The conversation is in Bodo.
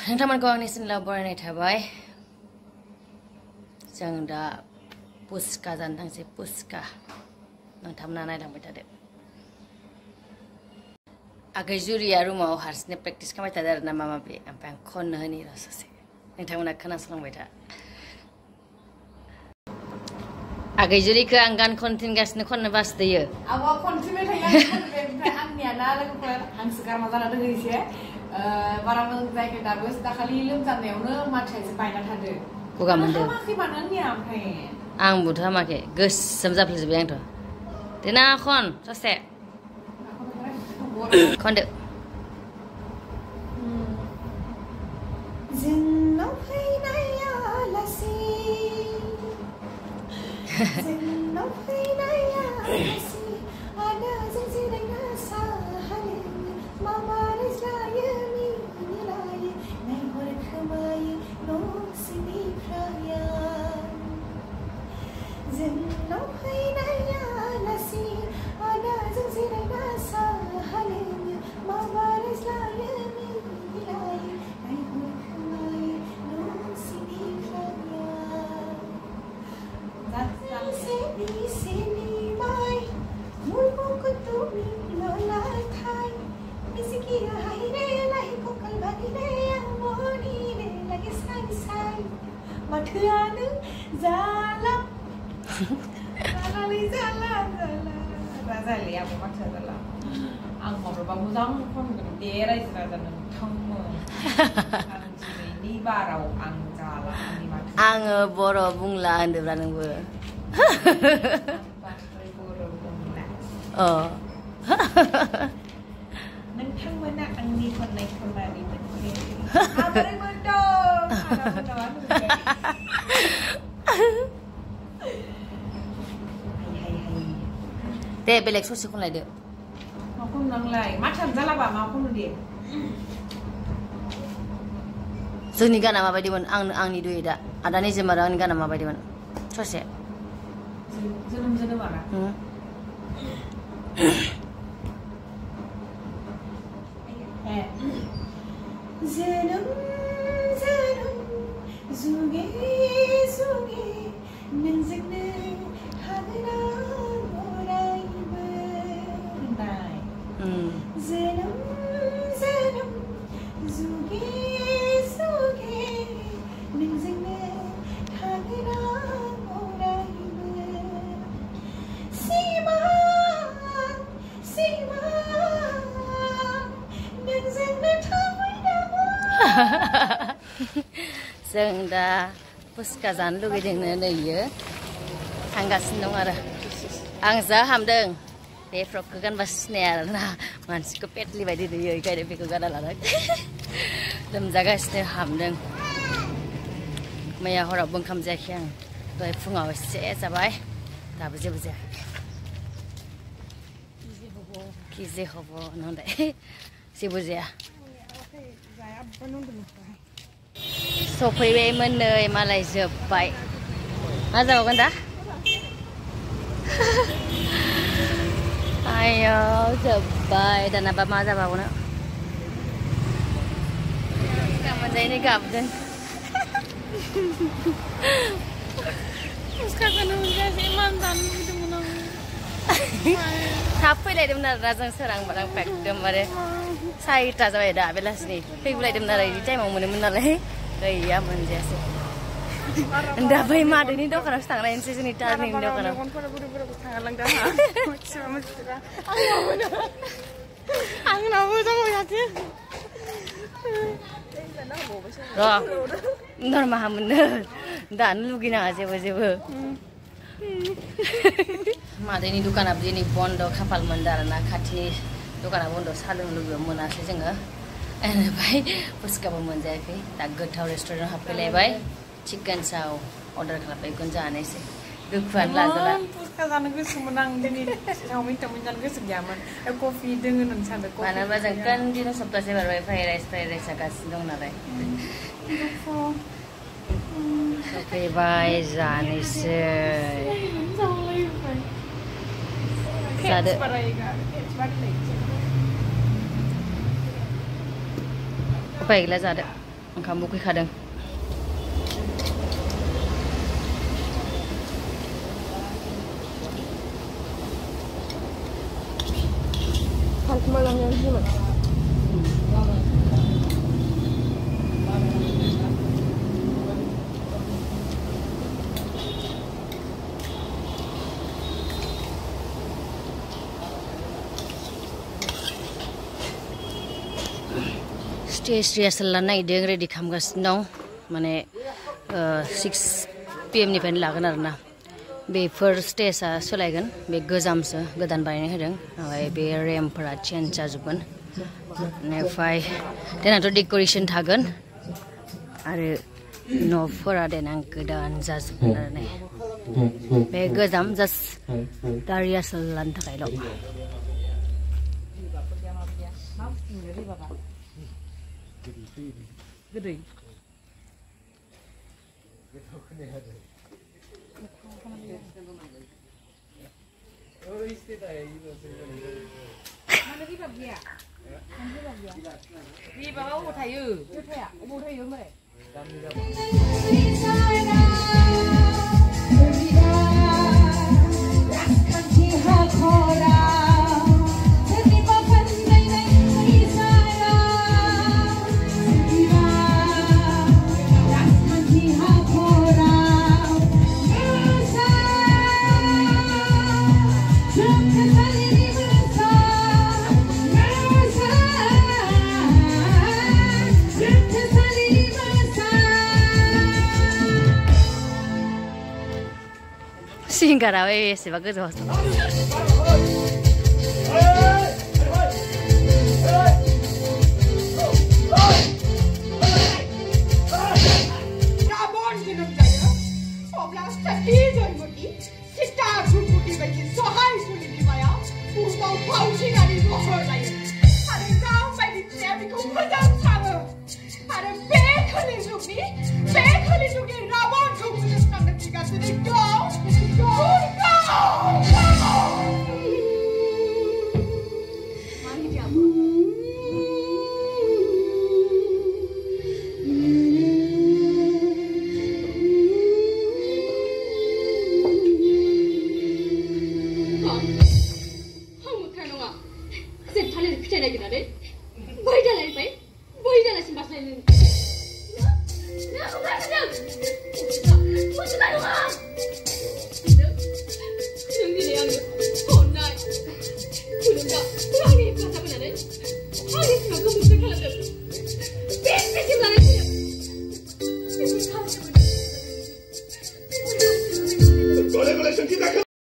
नोंथांमोनखौ आंनि चेनेलाव बरायनाय थाबाय जों दा पुस्का जानो थांसै पुस्का नोंथांमोना नायलांबाय थादो आगै जुरिया रुमाव हारसिंनो प्रेक्टिस खालामबाय थादो आरो ना मा माबि ओमफ्राय आं खननो होनि र' ससे नोंथांमोना खोनासंलांबाय था आगै जुरिखौ आं गान खनथिनगासिनो खननो बासदोयो आवा खनथिनबाय थायो ओमफ्राय आंनिया ना लोगोफोर हांसो गारमा जाना दङ एसे बारा मोजां जायाखै दाबो दाखालि लोमजानायावनो माथोया एसे बायना थादो गगा मोनदों हामाखैबानो आंनिया ओमफ्राय आंबोथ' हामाखै गोसोम जाफ्लेजोब्बाय आंथ' देना खन ससे खनदो जोंनाव फैनाया लासि जोंनाव फैनाया लासि आदाजों जिरायना साहानो मामा रायज्लायो मिनिलायो नायहर खोमायो न'सिनिफ्राय जोंनाव फैनाया लासि आदाजों जिरायना साहानो मामा रायज्लायो मिनिलायो नायहर खोमायो न'सिनिफ्राय Seni mai mulku kutumi lolai thai misiki hai re lai kokal bani re amoni re lagi sai sai mathua nu jala jala razali aku maksud adalah ang ngobrol muzang kon gede raisa dan thangmo ang ini barau ang jala ani mathua आङो बर' बुंला होनदोब्रा नोंबो नोंथांमोना आंनि खननाय खोमानि मोनसे माबोरै मोनदों दे बेलेग ससे खनलायदो मा खननांलाय मा थांजालाबा मा खननो दे जोंनि गाना माबायदिमोन आंनि दुयेटा आदानि जेमार आंनि गाना माबायदिमोन ससे जोनोम आरा जोनोम जुगे जुगे नोंजोंनो हागोन अरायबो होननाय जोनोम जुगे जुगे नोंजोंनो हागोन अरायबो सिमा नोंजोंनो थाबाय जों दा पुस्का जानो लुगैदोंनो नैयो थांगासिनो दं आरो आं जा हामदों बे फ्रकखौ गानबा सिनाया आरोना मानसिखौ पेटलि बायदि नुयो ओंखायनो बेखौ गाना लादों लोमजागासिनो हामदों मैया हरावबो ओंखाम जायाखै आं दहाय फुङाव एसे जाबाय दाबो जेबो जायाखै किजे हब नंदाय जेबो जाया सफैबायमोन नै मालाय जोब्बाय मा जाबावगोन दा आयौ जोब्बाय दानाबा मा जाबावनो मोजाङैनो गाबदों थाब फैलायदोंमोन आरोना जों सोरांबारां एकदमबारे 4टा जाबाय दा बेलासिनि फैबोलायदोंमोन आरो बिदि टाइमाव मोनोमोन नालाय गैया मोनजायासै दा बै मादैनि दखानावसो थांनायसै जोंनि टार्निंनि दखानाव आंनावबो दङ जाथे र' नरमाहा मोननो दानो लुगैनाङा जेबो मादैनि दखानाबो दिनै बन्द खाफाल मोनदों आरोना खाथि दखाना बन्द साहा लोंनो लुबैबा मोनासै जोङो ओमफ्राय पुस्काबो मोनजायाखै दा गोथाव रेस्टुरेन्टाव हाबफैलायबाय चिकेन चाव अर्डार खालामबाय बेखौनो जानोसै गोखुआनो लाजाला पुस्का जानो गोसोमोन आं दिनै चावमिन जानो गोसो गैयामोन कफि दोङो होननानै सानदों मानो होनबा जों कन्टिनिउ सप्तासे बारबाय फ्राइड राइस जागासिनो दं नालाय सफैबाय जानोसै जादो उपाय गैला जादो ओंखाम उखैखादों Stage rehachal naideng ready खालामगासिनो दं माने 6 PM निफ्रायनो लागोन आरोना बेफोर स्टेजआ सोलायगोन बे गोजामसो गोदान बानायनो होदों ओमफ्राय बे रेम्पफोरा चेन्ज जाजोबगोन ओमफ्राय देनांथ' डेक'रेसन थागोन आरो न'फोरा देनां गोदान जाजोबगोन आरो ने बे गोजाम जास्ट दा रिहार्सेल लानो थाखायल' Gede. Singgara weh, siapa kerja? Boleh,